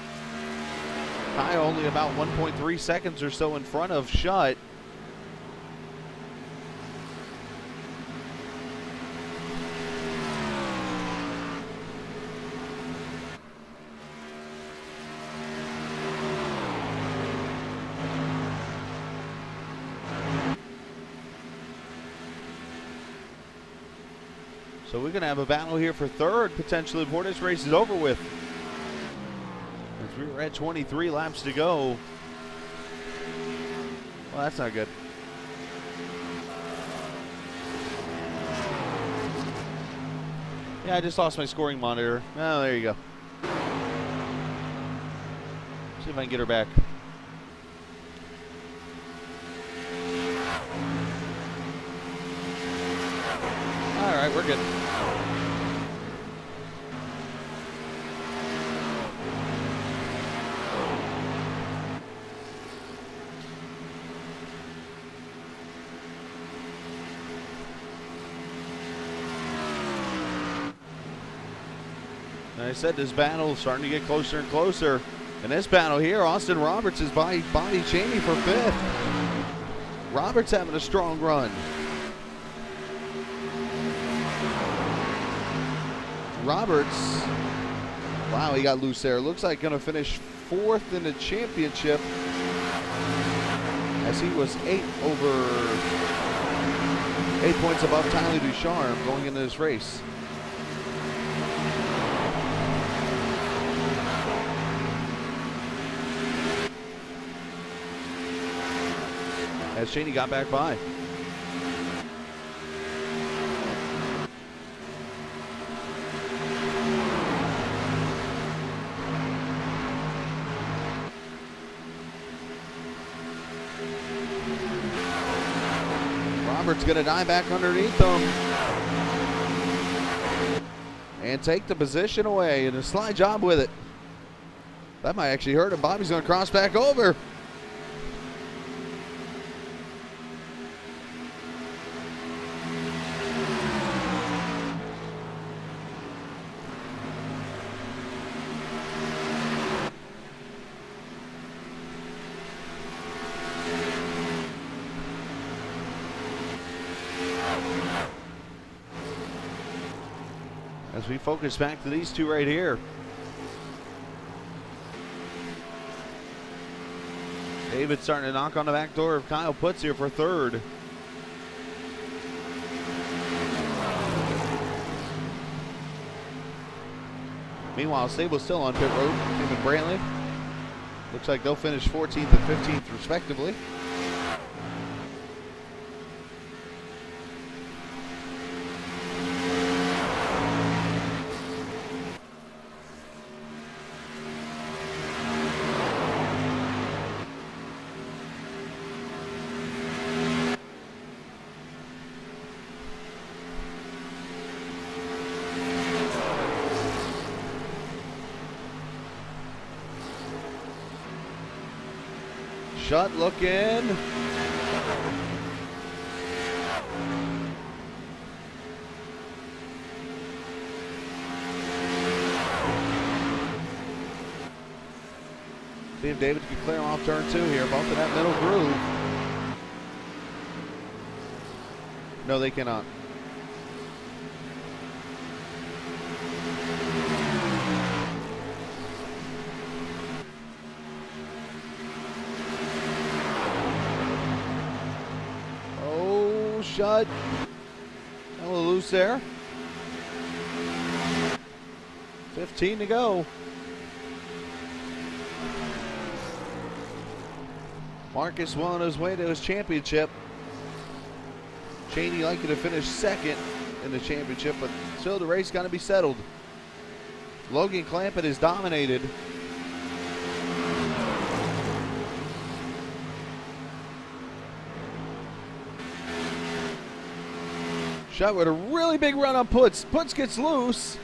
Kyle only about 1.3 seconds or so in front of Shutt. So we're going to have a battle here for third, potentially, before this race is over with. As we were at 23 laps to go. Well, that's not good. Yeah, I just lost my scoring monitor. Oh, there you go. See if I can get her back. All right, we're good. I said this battle is starting to get closer and closer. In this battle here, Austin Roberts is by Bobby Cheney for fifth. Roberts having a strong run. Roberts, wow, he got loose there. Looks like going to finish fourth in the championship as he was 8 points above Tyler Ducharme going into this race. As Cheney got back by. Roberts gonna dive back underneath them and take the position away, and a sly job with it. That might actually hurt him. Bobby's gonna cross back over. As we focus back to these two right here. David starting to knock on the back door of Kyle Putz here for third. Meanwhile, Sable's still on pit road. Him and Brantley. Looks like they'll finish 14th and 15th respectively. Shut looking. See if David can clear him off turn 2 here, bumping that middle groove. No, they cannot. Shut. A little loose there. 15 to go. Marcus well on his way to his championship. Cheney likely to finish second in the championship, but still the race got to be settled. Logan Clampett is dominated. Shot with a really big run on Putz. Putz gets loose.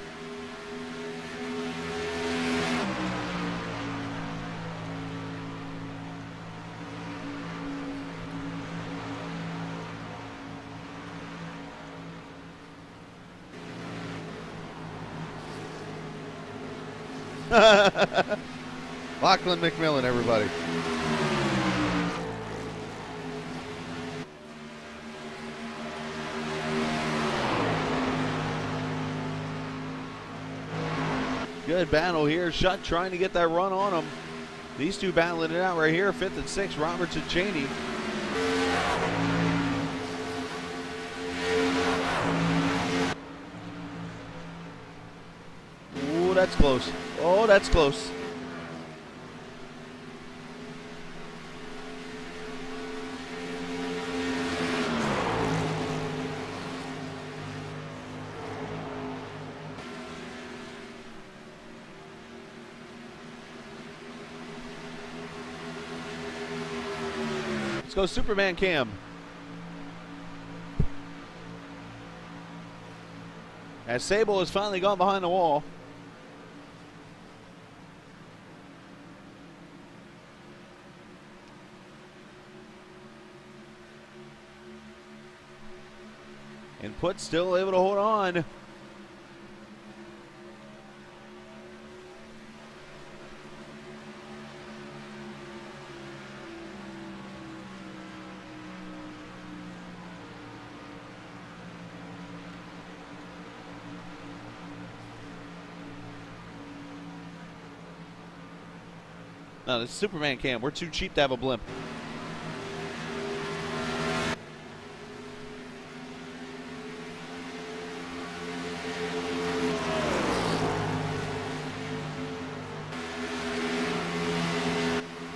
Lachlan McMillan, everybody. Good battle here. Shutt trying to get that run on him. These two battling it out right here. 5th and 6th, Roberts and Cheney. Ooh, that's close. Oh, that's close. Let's go Superman Cam. As Sable has finally gone behind the wall. And Put still able to hold on. No, this is Superman Cam. We're too cheap to have a blimp.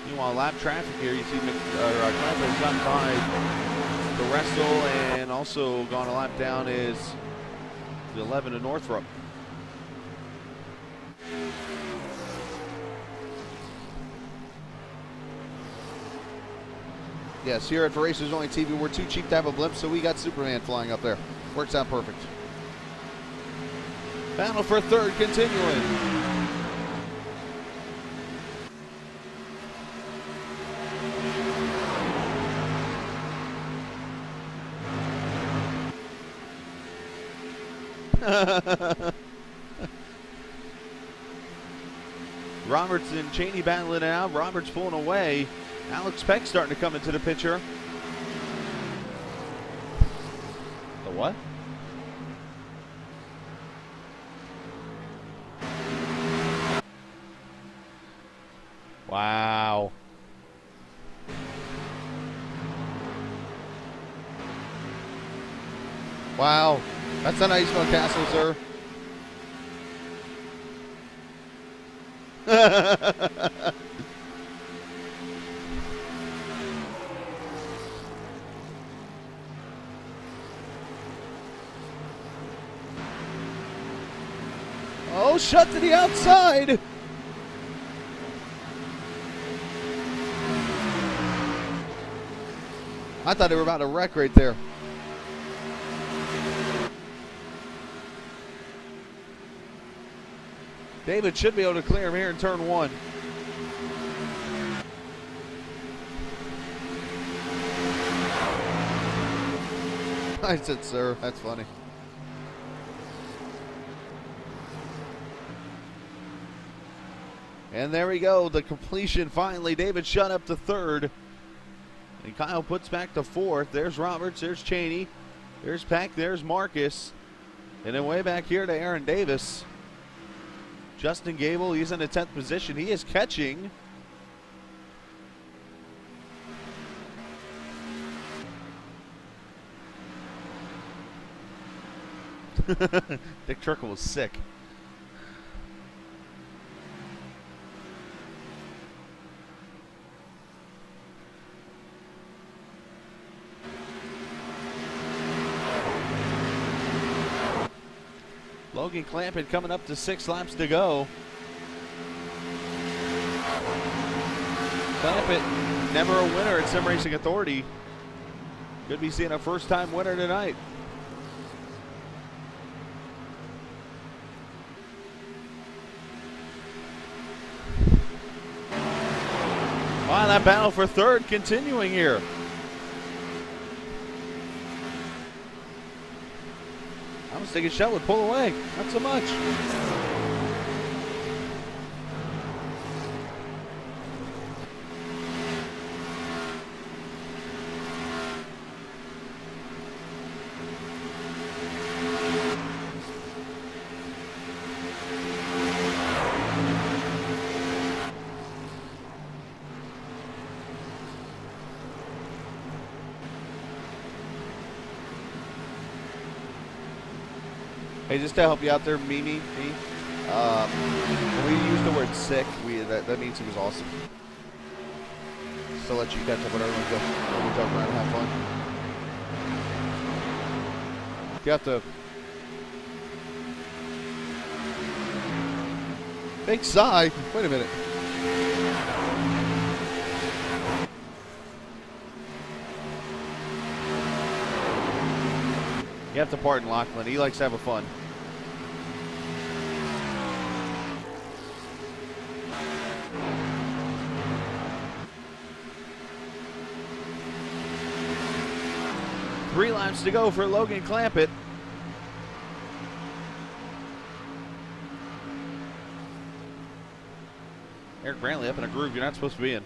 Meanwhile, lap traffic here. You see Clampett gotten by the Wrestle and also gone a lap down is the 11 to Northrop. Yes, here at For Racers Only TV, we're too cheap to have a blimp, so we got Superman flying up there. Works out perfect. Battle for third continuing. Roberts and Cheney battling it out. Roberts pulling away. Alex Peck starting to come into the picture. The what? Wow. Wow. That's a nice one, Castle, sir. Oh, shut to the outside. I thought they were about to wreck right there. David should be able to clear him here in turn one. I said, sir, that's funny. And there we go, the completion finally. David shut up to third. And Kyle puts back to fourth. There's Roberts, there's Cheney, there's Peck, there's Marcus. And then way back here to Aaron Davis. Justin Gable, he's in the 10th position. He is catching. Dick Trickle was sick. Logan Clampett coming up to 6 laps to go. Clampett, never a winner at Sim Racing Authority. Could be seeing a first-time winner tonight. Wow, that battle for third continuing here. I was thinking Shell would pull away. Not so much. Hey, just to help you out there, Mimi, when we use the word sick, that means he was awesome. Just to let you catch up with everyone, go jump around and have fun. You have to. Big sigh. Wait a minute. You have to pardon Lachlan. He likes to have a fun. Three laps to go for Logan Clampett. Eric Brantley up in a groove you're not supposed to be in.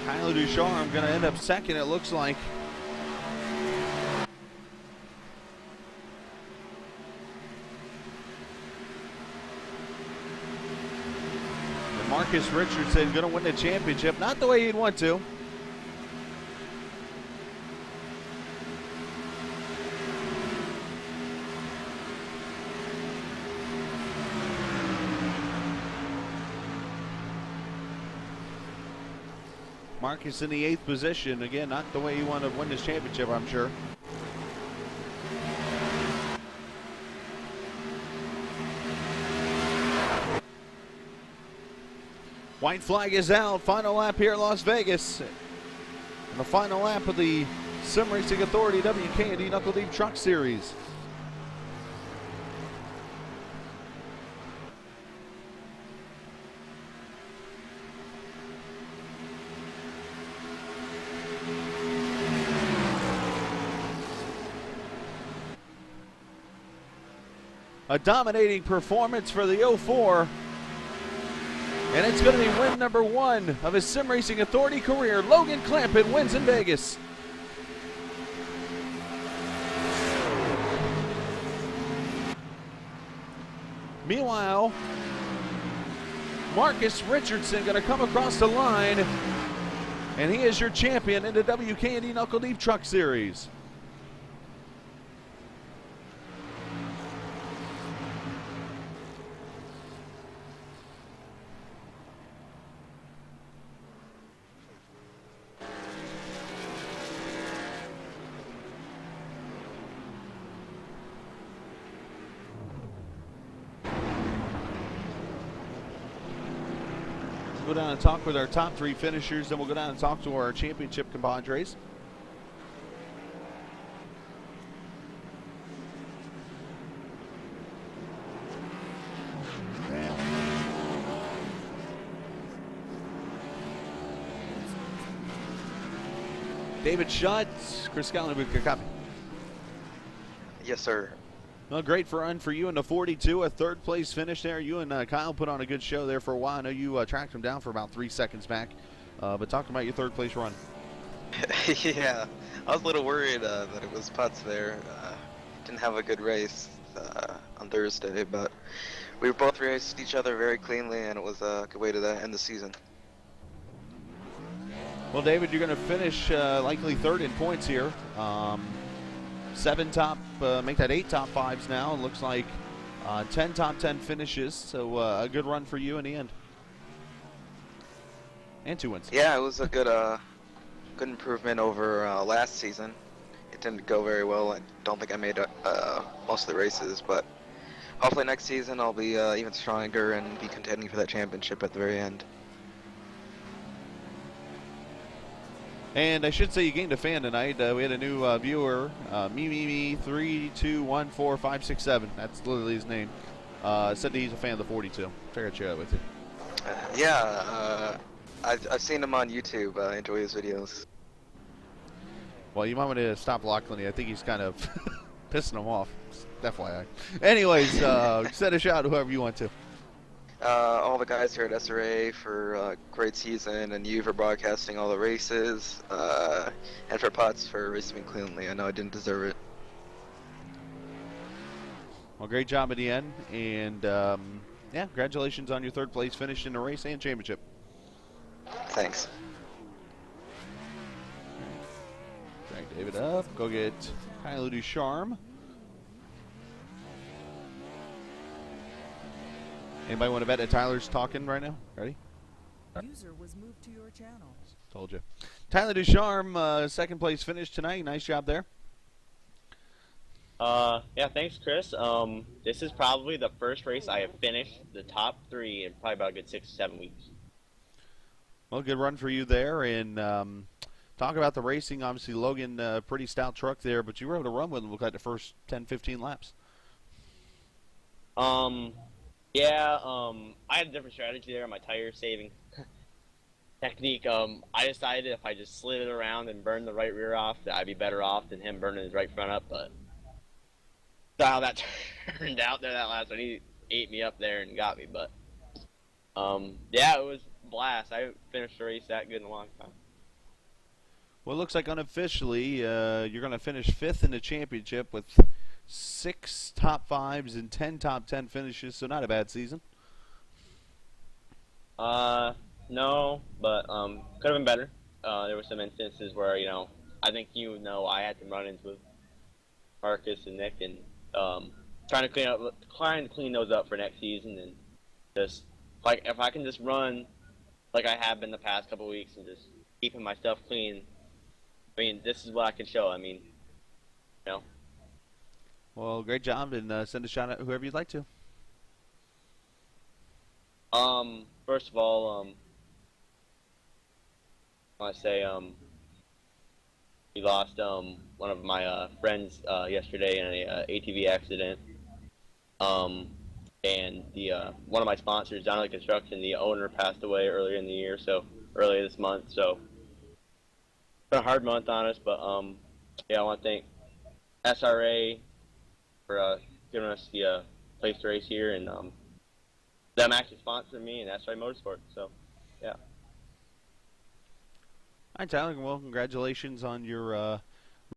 Tyler Ducharme going to end up second, it looks like. And Marcus Richardson going to win the championship. Not the way he'd want to. Marcus in the 8th position. Again, not the way he wanted to win this championship, I'm sure. White flag is out. Final lap here at Las Vegas. And the final lap of the Sim Racing Authority WKND Knuckle Deep Truck Series. A dominating performance for the 04. And it's going to be win number 1 of his Sim Racing Authority career. Logan Clampett wins in Vegas. Meanwhile, Marcus Richardson going to come across the line And he is your champion in the WKND Knuckle Deep Truck Series. Go down and talk with our top 3 finishers, then we'll go down and talk to our championship compadres. David Schutt, Chris Scallon, copy. Yes, sir. Well, great run for you in the 42, a third place finish there. You and Kyle put on a good show there for a while. I know you tracked him down for about 3 seconds back, but talk about your third place run. Yeah, I was a little worried that it was putts there. Didn't have a good race on Thursday, but we both raced each other very cleanly, and it was a good way to end the season. Well, David, you're going to finish likely third in points here. 7 top, make that 8 top 5s now. It looks like 10 top 10 finishes, so a good run for you in the end. And 2 wins. Yeah, it was a good improvement over last season. It didn't go very well. I don't think I made most of the races, but hopefully next season I'll be even stronger and be contending for that championship at the very end. And I should say you gained a fan tonight. We had a new viewer, me32145667. That's literally his name. Said that he's a fan of the 42. Figured I'd share that with you. Yeah, I've seen him on YouTube. I enjoy his videos. Well, you might want to stop Lachlan. I think he's kind of pissing him off. FYI. Anyways, send a shout out to whoever you want to. All the guys here at SRA for a great season, and you for broadcasting all the races, and for Putts for racing me cleanly. I know I didn't deserve it. Well, great job at the end, and yeah, congratulations on your third place finish in the race and championship. Thanks. Drag David up. Go get Kylo Ducharme. Anybody want to bet that Tyler's talking right now? Ready? User was moved to your channel. Told you. Tyler Ducharme, second place finish tonight. Nice job there. Yeah, thanks, Chris. This is probably the first race I have finished the top 3 in probably about a good 6 or 7 weeks. Well, good run for you there. And talk about the racing. Obviously, Logan, pretty stout truck there, but you were able to run with him, look like the first 10, 15 laps. Yeah, I had a different strategy there on my tire saving technique. I decided if I just slid it around and burned the right rear off, that I'd be better off than him burning his right front up, but that's how that turned out there that last one. He ate me up there and got me, but yeah, it was a blast. I haven't finished a race that good in a long time. Well, it looks like unofficially you're going to finish 5th in the championship with 6 top 5s and 10 top 10 finishes, so not a bad season. No, but could have been better. There were some instances where, I think I had some run-ins with Marcus and Nick, and trying to clean those up for next season, and just if I can just run like I have been the past couple weeks and just keeping my stuff clean. I mean, this is what I can show. I mean, Well, great job, and send a shout out to whoever you'd like to. First of all, I want to say we lost one of my friends yesterday in a ATV accident. And the one of my sponsors, Donnelly Construction, the owner passed away earlier in the year, earlier this month. So it's been a hard month on us, but yeah, I want to thank SRA for giving us the place to race here, and them actually sponsoring me and SRA Motorsport. So yeah. All right, Tyler. Well, congratulations on your